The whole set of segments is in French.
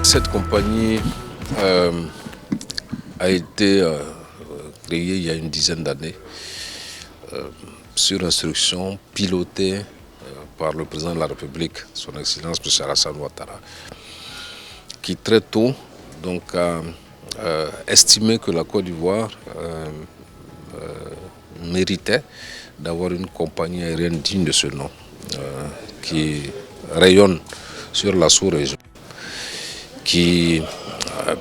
Cette compagnie a été créée il y a une dizaine d'années sur instruction, pilotée par le président de la République, son Excellence M. Alassane Ouattara, qui très tôt donc, a estimé que la Côte d'Ivoire méritait d'avoir une compagnie aérienne digne de ce nom, qui rayonne sur la sous-région, qui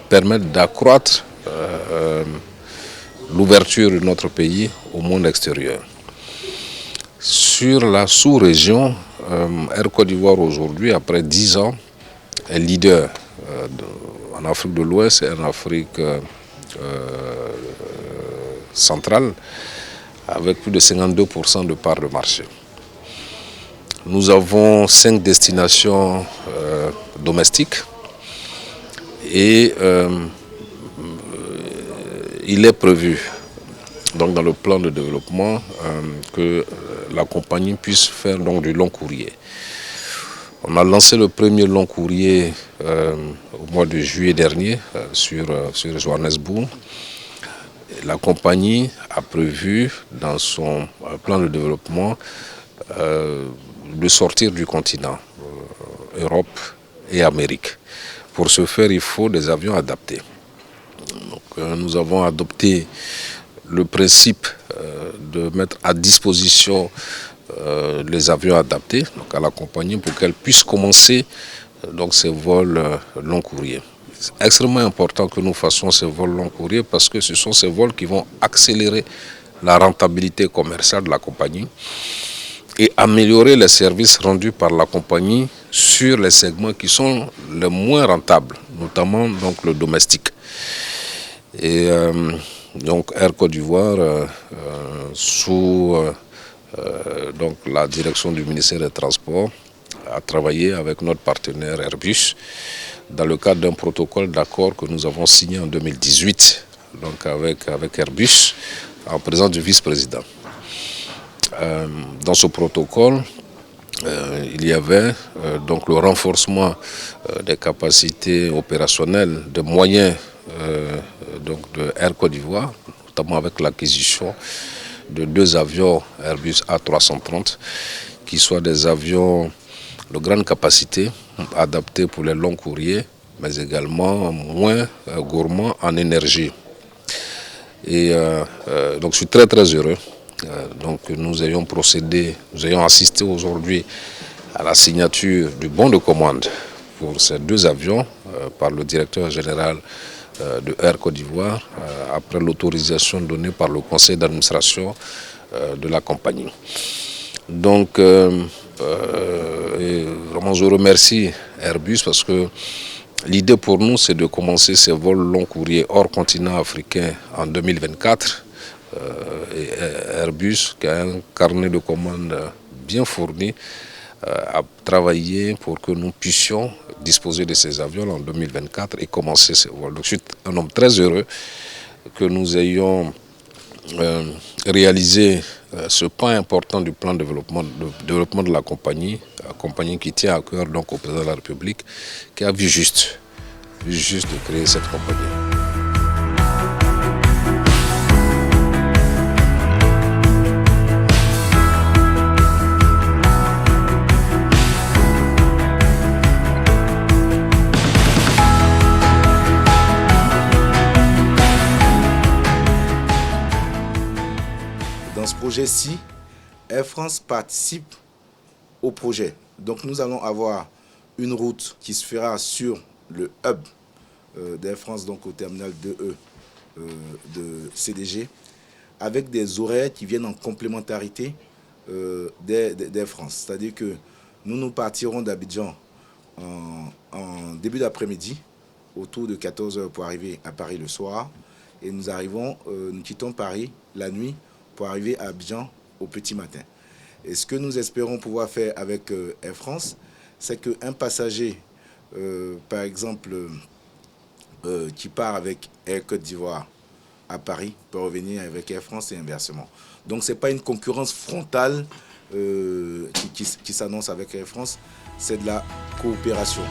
permettent d'accroître l'ouverture de notre pays au monde extérieur. Sur la sous-région, Air Côte d'Ivoire aujourd'hui, après 10 ans, est leader en Afrique de l'Ouest et en Afrique centrale, avec plus de 52% de part de marché. Nous avons 5 destinations domestiques et il est prévu donc dans le plan de développement que la compagnie puisse faire donc du long courrier. On a lancé le premier long courrier au mois de juillet dernier sur Johannesburg. La compagnie a prévu dans son plan de développement de sortir du continent, Europe et Amérique. Pour ce faire, il faut des avions adaptés. Donc, nous avons adopté le principe de mettre à disposition les avions adaptés donc à la compagnie pour qu'elle puisse commencer donc, ces vols long courrier. C'est extrêmement important que nous fassions ces vols long courrier parce que ce sont ces vols qui vont accélérer la rentabilité commerciale de la compagnie et améliorer les services rendus par la compagnie sur les segments qui sont les moins rentables, notamment donc, le domestique. Et donc Air Côte d'Ivoire, sous donc, la direction du ministère des Transports, a travaillé avec notre partenaire Airbus dans le cadre d'un protocole d'accord que nous avons signé en 2018 donc avec Airbus en présence du vice-président. Dans ce protocole, il y avait donc le renforcement des capacités opérationnelles, de moyens donc de Air Côte d'Ivoire, notamment avec l'acquisition de 2 avions Airbus A330, qui soient des avions de grande capacité, adaptés pour les longs courriers, mais également moins gourmands en énergie. Et donc je suis très très heureux. Donc nous ayons assisté aujourd'hui à la signature du bon de commande pour ces 2 avions par le directeur général de Air Côte d'Ivoire après l'autorisation donnée par le conseil d'administration de la compagnie. Donc vraiment je remercie Airbus parce que l'idée pour nous c'est de commencer ces vols long courriers hors continent africain en 2024. Et Airbus, qui a un carnet de commandes bien fourni, a travaillé pour que nous puissions disposer de ces avions en 2024 et commencer ces vols. Donc je suis un homme très heureux que nous ayons réalisé ce point important du plan de développement de la compagnie qui tient à cœur donc au président de la République, qui a vu juste de créer cette compagnie. Dans ce projet-ci, Air France participe au projet. Donc nous allons avoir une route qui se fera sur le hub d'Air France, donc au terminal 2E de CDG, avec des horaires qui viennent en complémentarité d'Air France. C'est-à-dire que nous partirons d'Abidjan en début d'après-midi, autour de 14h pour arriver à Paris le soir. Et nous quittons Paris la nuit pour arriver à Abidjan au petit matin. Et ce que nous espérons pouvoir faire avec Air France, c'est qu'un passager, par exemple, qui part avec Air Côte d'Ivoire à Paris, peut revenir avec Air France et inversement. Donc ce n'est pas une concurrence frontale qui s'annonce avec Air France, c'est de la coopération.